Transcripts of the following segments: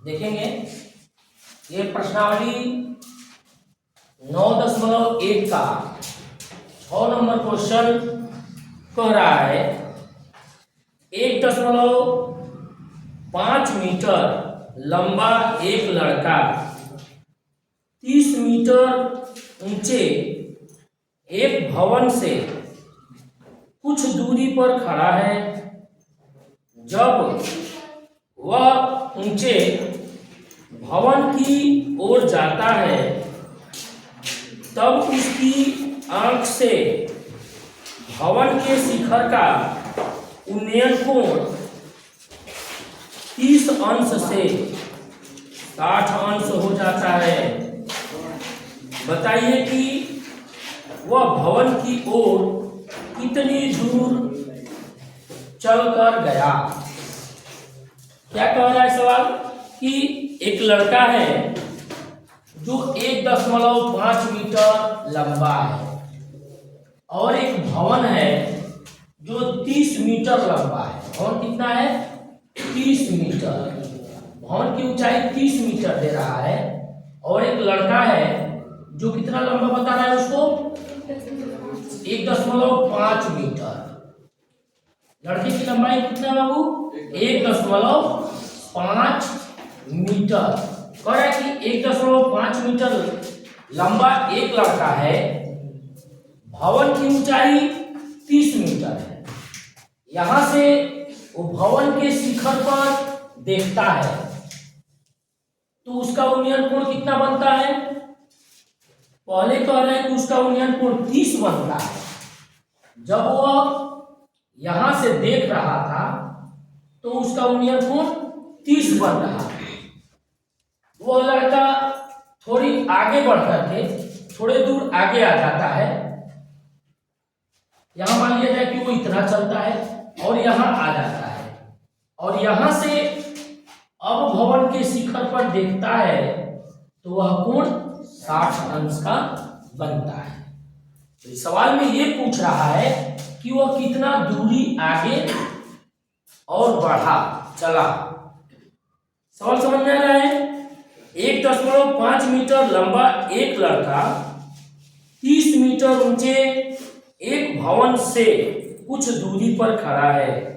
देखेंगे ये प्रश्नावली 9.1 का 6 नंबर क्वेश्चन कह रहा है 1.5 मीटर लंबा एक लड़का 30 मीटर ऊंचे एक भवन से कुछ दूरी पर खड़ा है। जब वह ऊंचे भवन की ओर जाता है तब उसकी आंख से भवन के शिखर का उन्नयन कोण 30 अंश से 60 अंश हो जाता है। बताइए कि वह भवन की ओर कितनी दूर चलकर गया। क्या कह रहा है सवाल कि एक लड़का है जो 1.5 मीटर लंबा है और एक भवन है जो 30 मीटर लंबा है। भवन कितना है? 30 मीटर। भवन की ऊंचाई 30 मीटर दे रहा है और एक लड़का है जो कितना लंबा बता रहा है उसको 1.5 मीटर। लड़के की लंबाई कितना है बाबू? 1.5 मीटर। कह रहा है कि 1.5 मीटर लंबा एक लड़का है, भवन की ऊंचाई 30 मीटर है। यहां से वो भवन के शिखर पर देखता है तो उसका उन्नयन कोण कितना बनता है? पहले कह रहे हैं कि उसका उन्नयन कोण 30 बनता है। जब वह यहां से देख रहा था तो उसका उन्नयन कोण 30 बन रहा है। वो लड़का थोड़ी आगे बढ़ करके थोड़े दूर आगे आ जाता है। यहां मान लिया जाए कि वो इतना चलता है और यहां आ जाता है और यहां से अब भवन के शिखर पर देखता है तो वह कोण 60 अंश का बनता है। तो इस सवाल में ये पूछ रहा है कि वह कितना दूरी आगे और बढ़ा चला। सवाल समझ में आ रहा है? 1.5 मीटर लंबा एक लड़का 30 मीटर ऊंचे एक भवन से कुछ दूरी पर खड़ा है।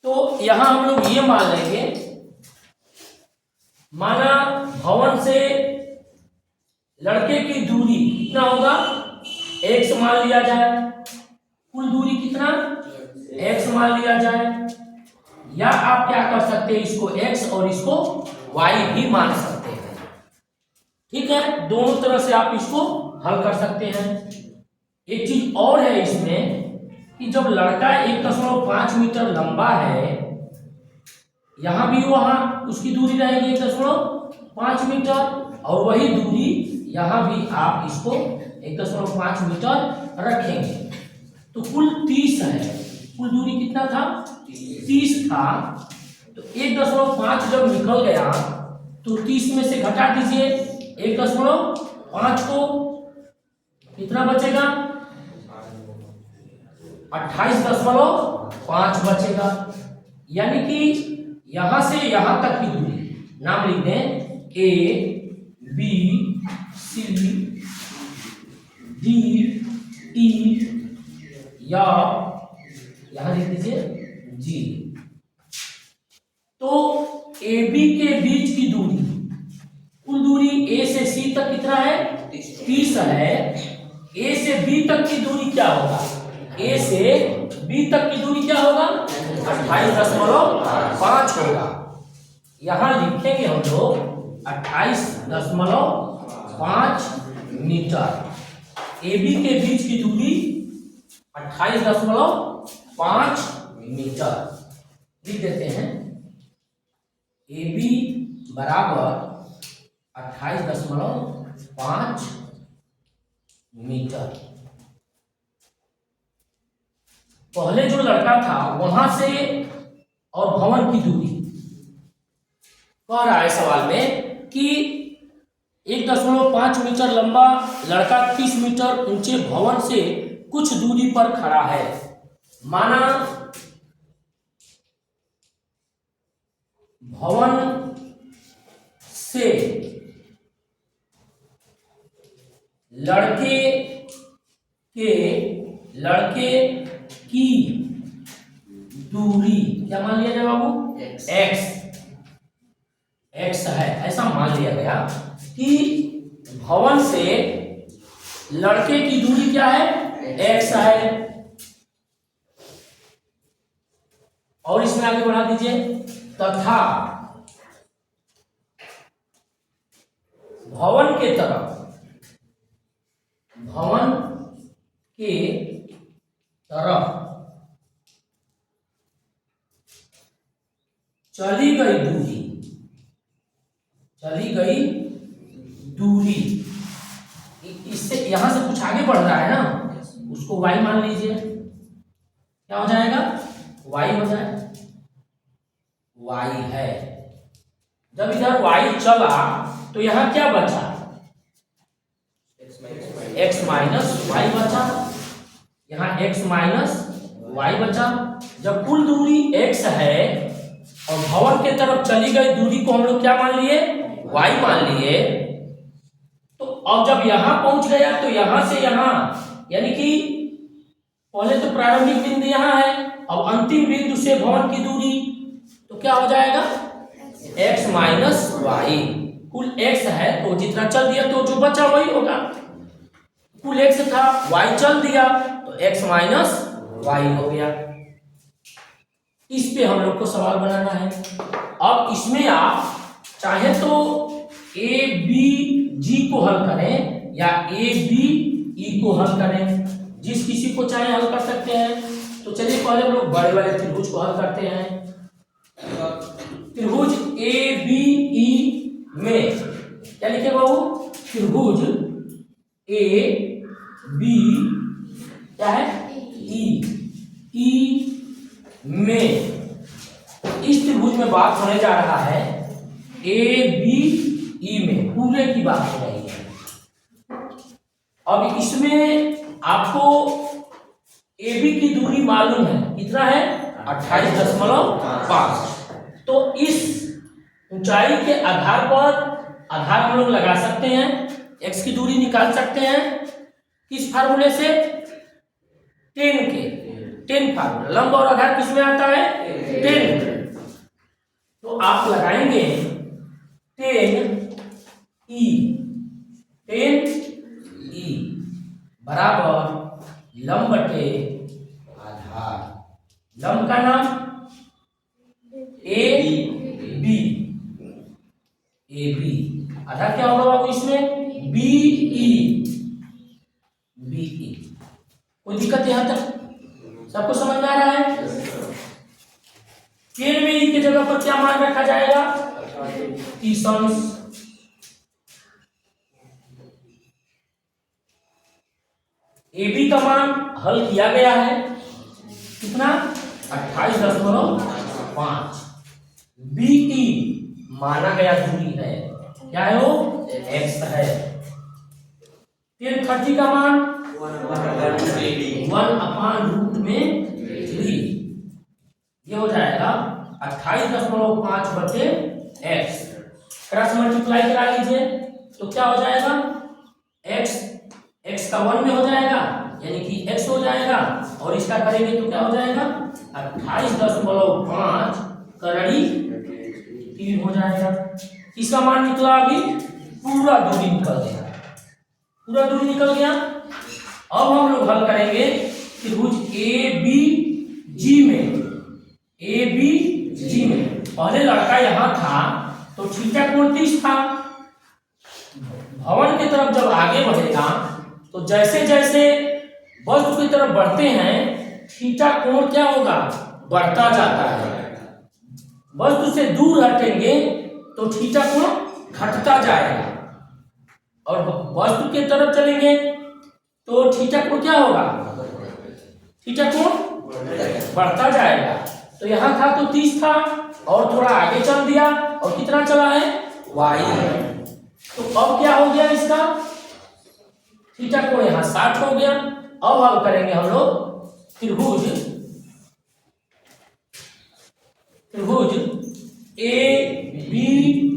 तो यहां हम लोग ये मान लेंगे, माना भवन से लड़के की दूरी कितना होगा? x मान लिया जाए। कुल दूरी कितना? x मान लिया जाए। या आप क्या कर सकते हैं, इसको x और इसको y भी मान सकते हैं। ठीक है, दोनों तरह से आप इसको हल कर सकते हैं। एक चीज और है इसमें कि जब लड़का 1.5 मीटर लंबा है, यहां भी वहां उसकी दूरी रहेगी 1.5 मीटर और वही दूरी यहां भी आप इसको 1.5 मीटर रखेंगे तो कुल 30 है। कुल दूरी कितना था? 30 था। तो 1.5 जब निकल गया तो 30 में से घटा दीजिए 1.5 को, कितना बचेगा? 28.5 बचेगा। यानी कि यहां से यहां तक की दूरी नाम लिख दें A B C D E या यहां लिख दीजिए G। तो AB के बीच की दूरी, कुल दूरी A से C तक कितना है? 30 है। A से B तक की दूरी क्या होगा? A से B तक की दूरी क्या होगा? 28.5 होगा। यहां लिखेंगे हम लोग 28.5 मीटर। AB के बीच की दूरी 28.5 मीटर लिख देते हैं। AB बराबर 28.5 मीटर। पहले जो लड़का था वहां से और भवन की दूरी कह रहा है सवाल में कि 1.5 मीटर लंबा लड़का 30 मीटर ऊंचे भवन से कुछ दूरी पर खड़ा है। माना भवन से लड़के की दूरी क्या मान लिया जाए बाबू? एक्स है, ऐसा मान लिया गया कि भवन से लड़के की दूरी क्या है? एक्स है। और इसमें आगे बढ़ा दीजिए, तथा भवन के तरफ चली गई दूरी इससे यहां से कुछ आगे बढ़ रहा है ना, उसको y मान लीजिए। क्या हो जाएगा? y हो जाए, y है। जब इधर y चला तो यहां क्या बचा? x माइनस y बचा। यहां x माइनस y बचा। जब कुल दूरी x है और भवन के तरफ चली गई दूरी को हम लोग क्या मान लिए? y मान लिए। तो अब जब यहां पहुंच गया तो यहां से यहां, यानी कि पहले तो प्रारंभिक बिंदु यहां है, अब अंतिम बिंदु से भवन की दूरी, तो क्या हो जाएगा? x minus y. कुल x है तो जितना चल दिया तो जो बचा वही होगा। कुल x था, y चल दिया तो x माइनस वाई हो गया। इस पे हम लोग को सवाल बनाना है। अब इसमें आप चाहे तो a b g को हल करें या a b e को हल करें, जिस किसी को चाहे हल कर सकते हैं। तो चलिए पहले हम लोग बड़े वाले त्रिभुज को हल करते हैं। त्रिभुज ए बी ई में क्या लिखे बाबू? त्रिभुज ए बी क्या है? ई में, इस त्रिभुज में बात होने जा रहा है ए बी ई में, पूरे की बात हो रही है। अब इसमें आपको ए बी की दूरी मालूम है, कितना है? 28.5। तो इस ऊंचाई के आधार पर आधार हम लोग लगा सकते हैं, x की दूरी निकाल सकते हैं। किस फार्मूले से? 10 फार्मूला। लंब और आधार किस में आता है? 10। तो आप लगाएंगे 10 e बराबर लंब बटे आधार। लंब का नाम ए बी, आधार क्या होगा बाबू इसमें? बीई। कोई दिक्कत यहां तक सबको समझ में आ रहा है? 10 में ई के जगह पर क्या मान रखा जाएगा? 30। ए बी का मान हल किया गया है, कितना? 28.5। बीई माना गया दूरी है, क्या है वो? x है। 1030 का मान 1/√3, ये हो जाएगा 28.5 बटे x। क्रॉस मल्टीप्लाई करा लीजिए तो क्या हो जाएगा? x का 1 में हो जाएगा, यानी कि x हो जाएगा, और इसका करेंगे तो क्या हो जाएगा? 28.5 करड़ी 3 हो जाएगा। इसका मान निकला, अभी पूरा दूरी निकल गया। अब हम लोग हल करेंगे त्रिभुज ए बी जी में। पहले लड़का यहां था तो थीटा कोण 30 था। भवन की तरफ जब आगे बढ़ेगा तो जैसे जैसे वस्तु की तरफ बढ़ते हैं थीटा कोण क्या होगा? बढ़ता जाता है। वस्तु से दूर हटेंगे तो थीटा कोण घटता जाएगा, और वस्तु की तरफ चलेंगे तो थीटा कोण क्या होगा? थीटा कोण बढ़ता जाएगा। तो यहां था तो 30 था, और थोड़ा आगे चल दिया, और कितना चला है? y। तो अब क्या हो गया इसका? थीटा कोण यहां 60 हो गया। अब हल करेंगे हम लोग त्रिभुज ए बी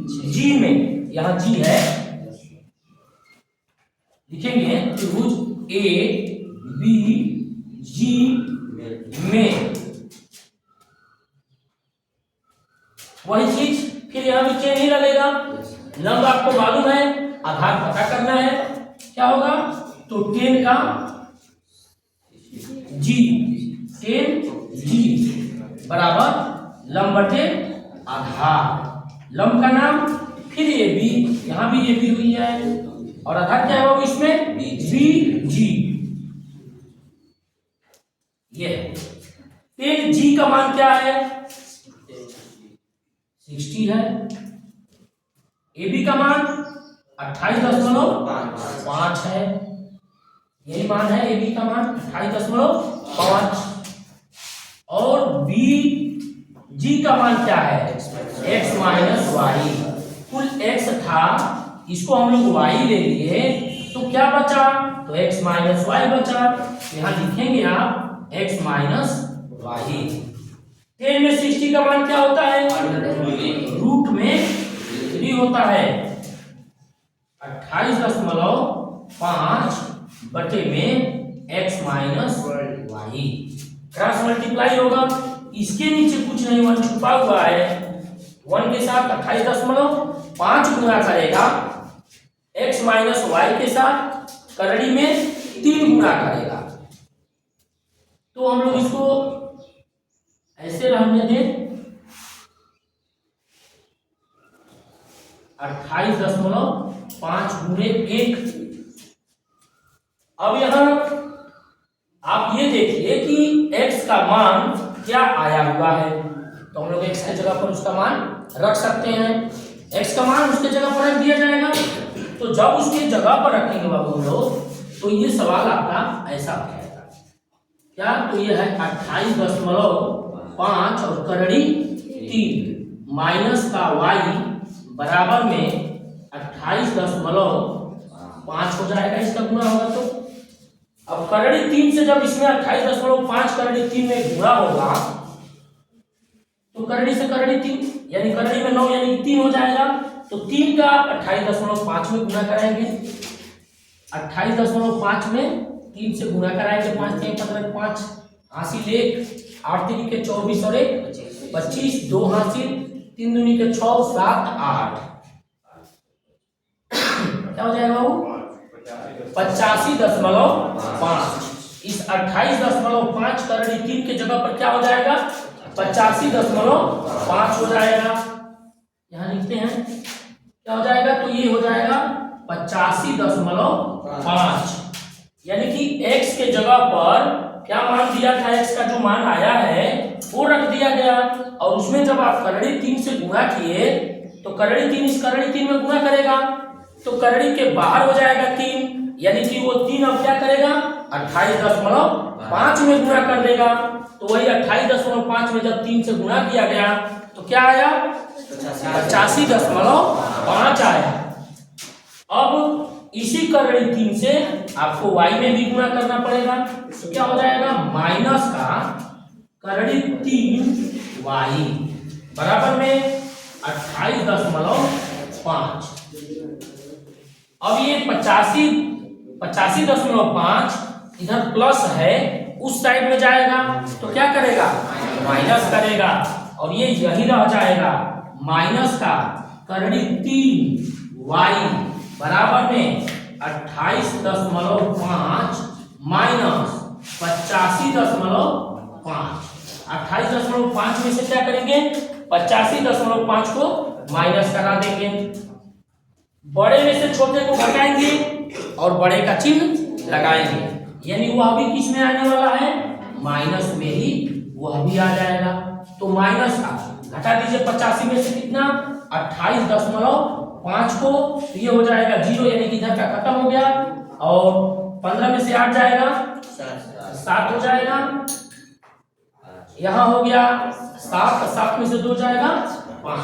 जी में, यहां जी है, लिखेंगे त्रिभुज ए बी जी में, वही चीज फिर यहां भी चेन ही लगेगा। लंब आपको मालूम है, आधार पता करना है, क्या होगा तो 10 का जी, 10 जी बराबर लंब बटे आधार। लंब का नाम फिर ये बी, यहां भी ये बी हुई है, और आधार क्या है इसमें बी जी, ये 10 जी का मान क्या है 60 है, ए बी का मान 28.5 है, यही मान है ए बी का मान 28.5, और बी जी का मान क्या है x माइनस वाई। कुल x था, इसको हम लोग y ले लिए, तो क्या बचा तो x माइनस वाई बचा। यहां लिखेंगे आप x माइनस वाई। 10 में 60 का मान क्या होता है रूट में 3 होता है, 28.5 बटे में x minus y, cross multiply होगा, इसके नीचे कुछ नहीं 1 छुपा हुआ है, 1 के साथ 28.5 गुणा करेगा, x माइनस वाई के साथ करड़ी में 3 गुणा करेगा। तो हम लोग इसको ऐसे रहने दें, 28.5 गुणे 1। अब यहां आप ये देखिए कि x का मान क्या आया हुआ है, तो हम लोग x की जगह पर उसका मान रख सकते हैं। x का मान उसके जगह पर रख दिया जाएगा, तो जब उसके जगह पर रखेंगे बाबू लोग, तो ये सवाल आपका ऐसा हो जाएगा, क्या तो ये है 28.5 और करड़ी 3 माइनस का y बराबर में 28.5 हो जाएगा, इसका गुणा होगा। तो अब करड़ी 3 से जब इसमें 28.5 करड़ी 3 में गुणा होगा, तो करड़ी से करड़ी 3 यानी करड़ी में 9 यानी 3 हो जाएगा, तो 3 का 28.5 में गुणा कराएंगे, 28.5 में 3 से गुणा कराएंगे, 5 3 15 5 हासिल 1 8 3 के 24 और 1 25 2 हासिल 3 दूनी के 6 7 8 क्या हो जाएगा वो 85.5। इस 28.5 करड़ी 3 के जगह पर क्या हो जाएगा 85.5 हो जाएगा। यहां लिखते हैं क्या हो जाएगा, तो ये हो जाएगा 85.5, यानी कि x के जगह पर क्या मान दिया था, x का जो मान आया है वो रख दिया गया, और उसमें जब आप करड़ी 3 से गुणा किए, तो करड़ी 3 इस करड़ी 3 में गुणा करेगा, तो करड़ी के बाहर हो जाएगा 3, यानी कि वो 3 अब क्या करेगा 28.5 में गुणा कर देगा, तो वही 28.5 में जब 3 से गुणा किया गया तो क्या आया 85.5 आया। अब इसी करड़ी 3 से आपको y में भी गुणा करना पड़ेगा, तो क्या हो जाएगा माइनस का करड़ी 3 y बराबर में 28.5। अब ये 85.5 इधर प्लस है, उस साइड में जाएगा तो क्या करेगा माइनस करेगा, और ये यही रह जाएगा माइनस का करड़ी 3 y बराबर में 28.5 माइनस 85.5। 28.5 में से क्या करेंगे 85.5 को माइनस करा देंगे, बड़े में से छोटे को घटाएंगे और बड़े का चिन्ह लगाएंगे, यानी वह भी किस में आने वाला है माइनस में ही वह भी आ जाएगा। तो माइनस का घटा दीजिए 85 में से कितना 28.5 को, तो ये हो जाएगा 0, यानी कि इधर का खत्म हो गया, और 15 में से 8 जाएगा 7 हो जाएगा, यहाँ हो गया 7 में से 2 जाएगा 5,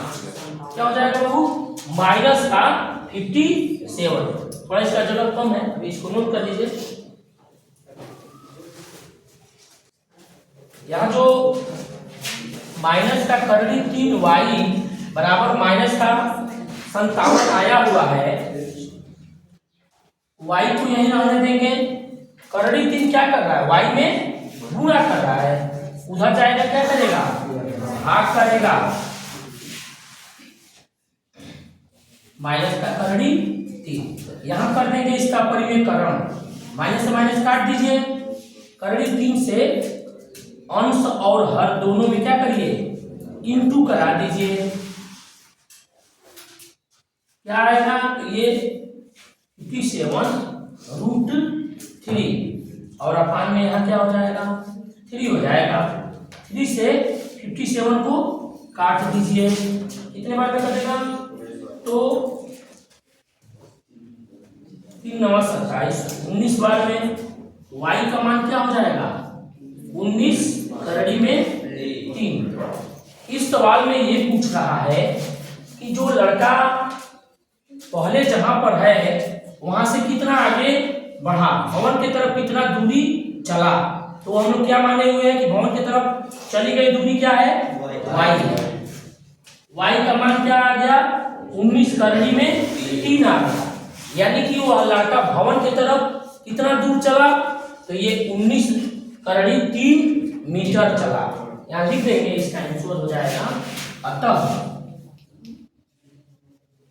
क्या हो जाएगा बाबू माइनस का 57। थोड़ा इसका जगह कम है, अभी इसको नोट कर लीजिए। यहाँ जो माइनस का करड़ी 3 y बराबर माइनस का 57 आया हुआ है, y को यही रहने देंगे। करड़ी 3 क्या कर रहा है, y में गुणा कर रहा है, उधर जाएगा क्या करेगा, भाग करेगा। माइनस का करड़ी 3, यहां कर देंगे इसका परिमेयकरण, माइनस से माइनस काट दीजिए, करड़ी 3 से अंश और हर दोनों में क्या करिए, इंटू करा दीजिए। क्या आएगा, ये 57√3 और अपान में यहाँ क्या हो जाएगा, 3 हो जाएगा। 3 से 57 को काट दीजिए, कितने बार में कटेगा, तो 3 9 27, 19 बार में। y का मान क्या हो जाएगा, 19 करड़ी में 3। इस सवाल में ये पूछ रहा है कि जो लड़का पहले जहां पर है वहां से कितना आगे बढ़ा, भवन की तरफ कितना दूरी चला। तो हम लोग क्या माने हुए हैं कि भवन की तरफ चली गई दूरी क्या है, y है। y का मान क्या आ गया, 19 करड़ी में 3 आ गया, यानी कि वह लड़का भवन की तरफ कितना दूर चला, तो ये 19 करड़ी 3 मीटर चला। यहाँ लिख देंगे, इसका आंसर हो जाएगा, अतः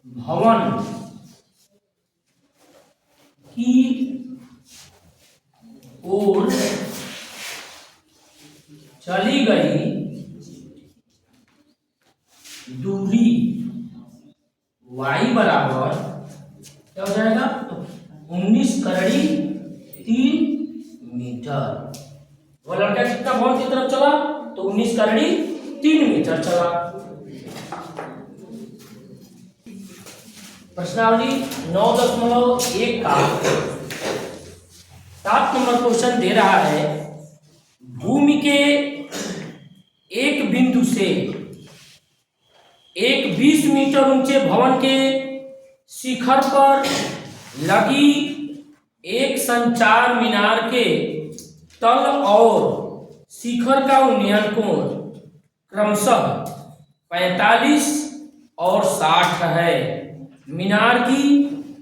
भवन की ओर चली गई दूरी y बराबर क्या हो जाएगा, 19 करड़ी 3 मीटर। वो लड़का कितना भवन की तरफ चला, तो 19 करड़ी 3 मीटर चला। प्रश्नावली 9.1 का 7 नंबर क्वेश्चन दे रहा है, भूमि के एक बिंदु से एक 20 मीटर ऊंचे भवन के शिखर पर लगी एक संचार मीनार के तल और शिखर का उन्नयन कोण क्रमशः 45 और 60 है। मीनार की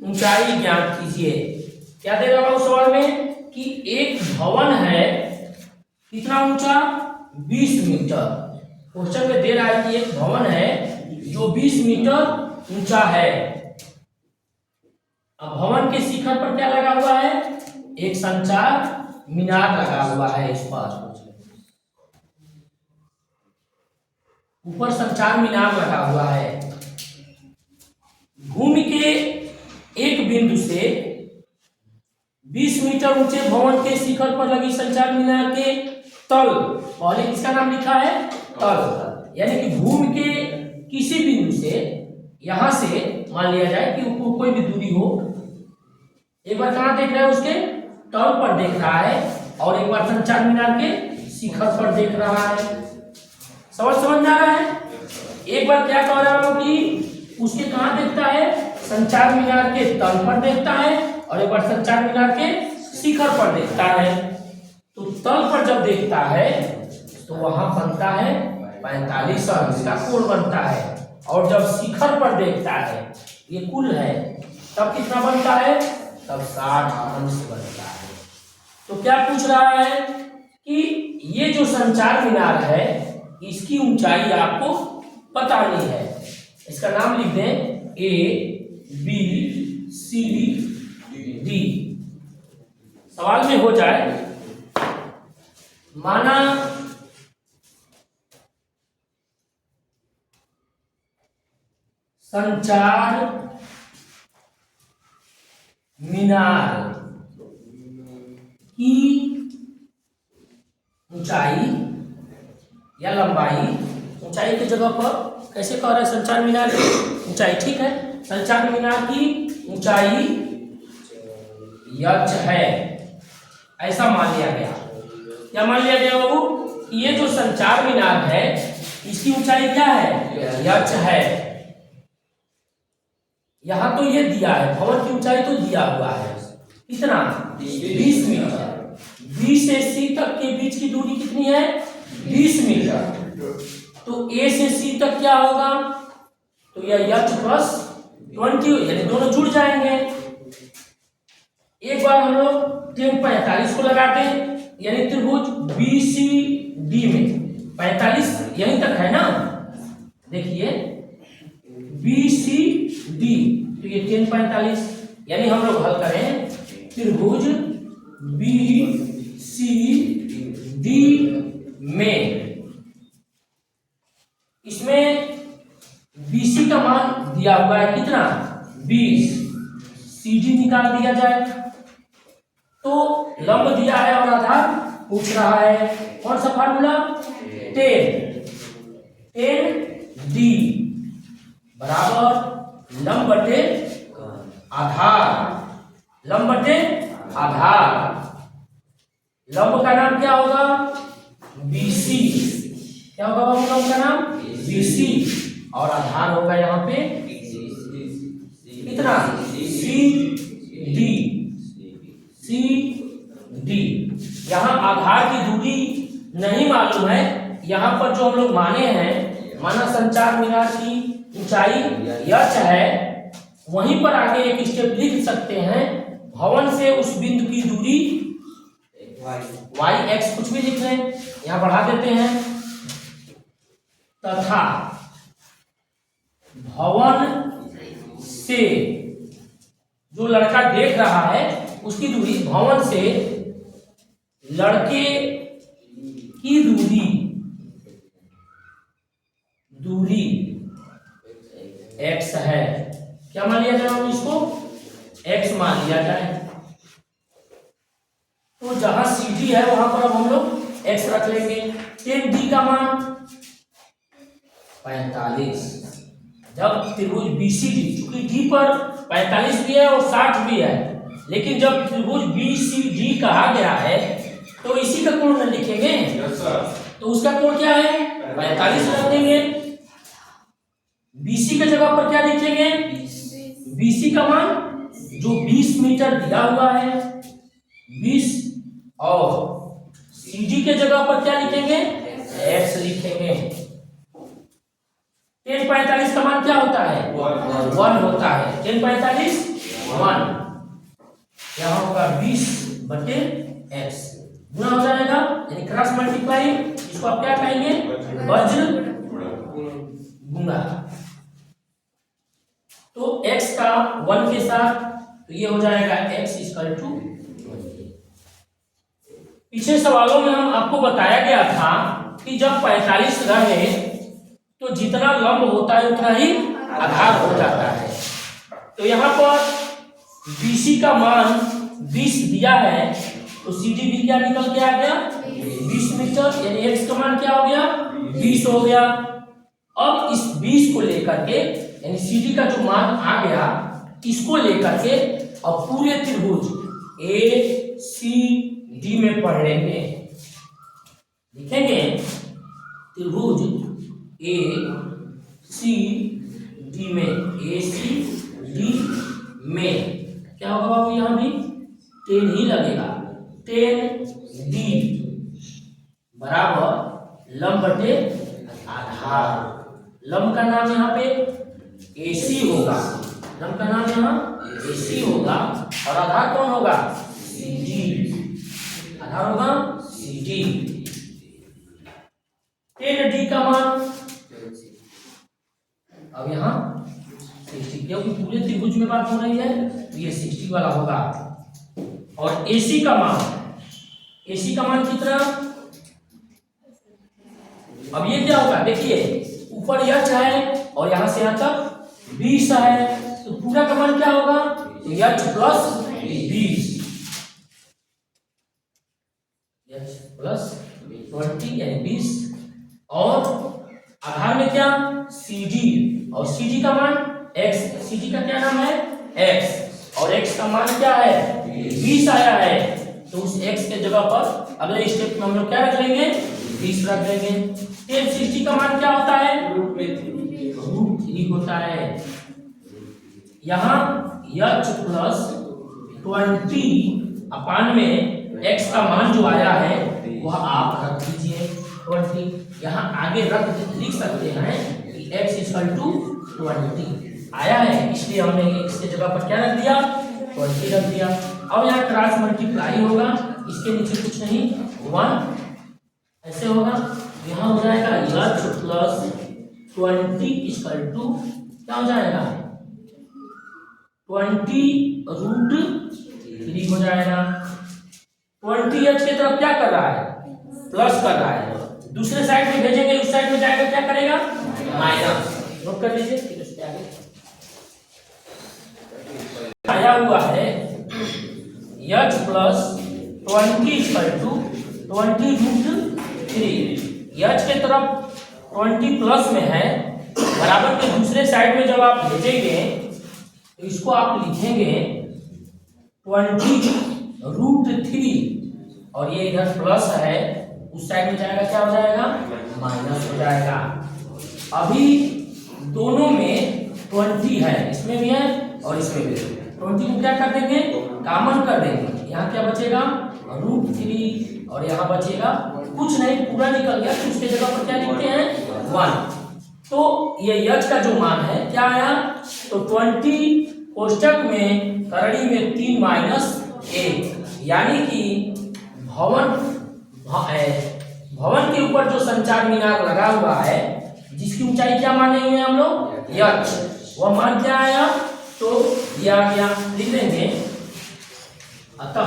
ऊंचाई ज्ञात कीजिए। क्या दे रहा है सवाल में कि एक भवन है कितना ऊंचा, 20 मीटर। क्वेश्चन में दे रहा है कि एक भवन है जो 20 मीटर ऊंचा है। अब भवन के शिखर पर क्या लगा हुआ है, एक संचार मीनार लगा हुआ है। इस पर ऊपर संचार मीनार लगा हुआ है। भूमि के एक बिंदु से 20 मीटर ऊंचे भवन के शिखर पर लगी संचार मीनार के तल, पहले किसका नाम लिखा है, तल, यानी कि भूमि के किसी बिंदु से, यहां से मान लिया जाए कि कोई भी दूरी हो, एक बार कहां देख रहा है, उसके तल पर देख रहा है, और एक बार संचार मीनार के शिखर पर देख रहा है। समझ आ रहा है। एक बार क्या कह रहा हूं कि उसके कहां देखता है, संचार मीनार के तल पर देखता है, और एक बार संचार मीनार के शिखर पर देखता है। तो तल पर जब देखता है तो वहां बनता है 45 अंश का कोण बनता है, और जब शिखर पर देखता है, ये कुल है, तब कितना बनता है, तब 60 अंश बनता है। तो क्या पूछ रहा है कि ये जो संचार मीनार है इसकी ऊंचाई आपको पता नहीं है। इसका नाम लिख दें ABCD। सवाल में हो जाए, माना संचार मीनार की ऊंचाई या लंबाई, ऊंचाई की जगह पर कैसे कह रहे हैं, संचार मीनार की ऊंचाई, ठीक है, संचार मीनार की ऊंचाई यच है, ऐसा मान लिया गया। क्या मान लिया गया बाबू, ये जो संचार मीनार है इसकी ऊंचाई क्या है, यच है। यहां तो ये दिया है, भवन की ऊंचाई तो दिया हुआ है, कितना, 20 मीटर। 20 से C तक के बीच की दूरी कितनी है, 20 मीटर। तो A से C तक क्या होगा, तो यह h प्लस 20 यानी दोनों जुड़ जाएंगे। एक बार हम लोग tan 45 को लगाते हैं, यानी त्रिभुज BCD में 45 यहीं तक है ना, देखिए BCD, तो ये tan 45, यानी हम लोग हल करें त्रिभुज BCD में, इसमें BC का मान दिया हुआ है कितना 20, CD निकाल दिया जाए, तो लंब दिया है और आधार पूछ रहा है, कौन सा फार्मूला 10D बराबर लंब बटे आधार, लंब बटे आधार, लंब का नाम क्या होगा BC, क्या होगा बाबू लंब का नाम BC, और आधार होगा यहाँ पे कितना CD। यहाँ आधार की दूरी नहीं मालूम है, यहाँ पर जो हम लोग माने हैं, माना संचार मीनार की ऊंचाई h है, वहीं पर आगे एक स्टेप लिख सकते हैं, भवन से उस बिंदु की दूरी y x कुछ भी लिख लें, यहाँ बढ़ा देते हैं, तथा भवन से जो लड़का देख रहा है उसकी दूरी, भवन से लड़के की दूरी x है, क्या मान लिया जाए इसको x मान लिया जाए, तो जहां CD है वहां पर अब हम लोग x रख लेंगे। tan D का मान 45, जब त्रिभुज BCD, चूंकि D पर 45 भी है और 60 भी है, लेकिन जब त्रिभुज BCD कहा गया है तो इसी का कोण न लिखेंगे, तो उसका कोण क्या है 45 रख देंगे। BC की जगह पर क्या लिखेंगे, BC का मान जो 20 मीटर दिया हुआ है 20, और CD के जगह पर क्या लिखेंगे x लिखेंगे। tan 45 का मान क्या होता है 1 होता है, tan 45 1, यहाँ होगा 20 बटे x, गुना हो जाएगा यानी क्रॉस मल्टीप्लाई, इसको आप क्या कहेंगे वज्र गुणा, तो x का 1 के साथ, तो ये हो जाएगा x इक्वल टू 20। पिछले सवालों में हम आपको बताया गया था कि जब 45 रहे तो जितना लंब होता है उतना ही आधार हो जाता है, तो यहाँ पर BC का मान 20 दिया है, तो CD भी क्या निकल के आ गया 20 मीटर, यानी x का मान क्या हो गया 20 हो गया। अब इस 20 को लेकर के, यानी CD का जो मान आ गया, इसको लेकर के अब पूरे त्रिभुज ACD में पढ़ लेंगे, लिखेंगे त्रिभुज ACD में, ACD में क्या होगा बाबू, यहाँ भी 10 ही लगेगा, tan D बराबर लंब बटे आधार, लंब का नाम यहाँ पे AC होगा, लंब का नाम यहाँ AC होगा, और आधार कौन होगा CD, आधार होगा CD। tan D का मान अब यहाँ 60, क्योंकि पूरे त्रिभुज में बात हो रही है तो ये 60 वाला होगा, और AC का मान कितना, अब ये क्या होगा देखिए, ऊपर h है और यहाँ से यहाँ तक 20 है, तो पूरा का मान क्या होगा तो h प्लस 20 यानी 20, और आधार में क्या CD, और CD का मान x, CD का क्या नाम है x, और x का मान क्या है 20 आया है, तो उस x के जगह पर अगले स्टेप में हम लोग क्या रख लेंगे 20 रख देंगे। tan 60 का मान क्या होता है √3 होता है, यहाँ h प्लस 20 अपान में x का मान जो आया है वह आप रख दीजिए 20, यहाँ आगे लिख सकते हैं कि x इक्वल टू 20 आया है, इसलिए हमने इसके जगह पर क्या रख दिया 20 रख दिया। अब यहाँ क्रॉस मल्टीप्लाई होगा, इसके नीचे कुछ नहीं 1 ऐसे होगा, यहाँ हो जाएगा h प्लस 20 इक्वल टू क्या हो जाएगा 20√3 हो जाएगा। 20 h की तरफ क्या कर रहा है प्लस कर रहा है, दूसरे साइड में भेजेंगे उस साइड में जाएगा क्या करेगा माइनस। नोट कर लीजिए, फिर उसके आगे आया हुआ है h plus 20 equal to 20√3। h के तरफ 20 प्लस में है, बराबर के दूसरे साइड में जब आप भेजेंगे तो इसको आप लिखेंगे 20√3 और ये इधर प्लस है, उस साइड में जाएगा क्या हो जाएगा माइनस हो जाएगा। अभी दोनों में 20 है, इसमें भी है और इसमें भी है, 20 को क्या कर देंगे कॉमन कर देंगे, यहाँ क्या बचेगा √3 और यहाँ बचेगा कुछ नहीं, पूरा निकल गया, तो उसके जगह पर क्या लिखते हैं 1। तो ये h का जो मान है क्या आया, तो 20 कोष्टक में करड़ी में 3 माइनस 1, यानी कि भवन के ऊपर जो संचार मीनार लगा हुआ है जिसकी ऊंचाई क्या माने हुए हम लोग h, वह मान क्या आया तो ये आ गया, लिख देंगे। अतः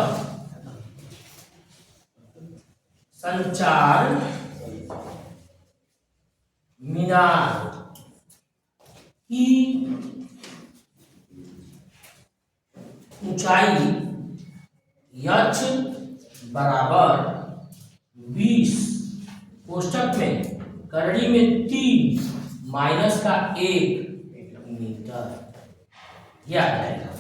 संचार मीनार की ऊंचाई h बराबर 20 कोष्टक में करड़ी में 3 माइनस का 1 मीटर, यह आ जाएगा।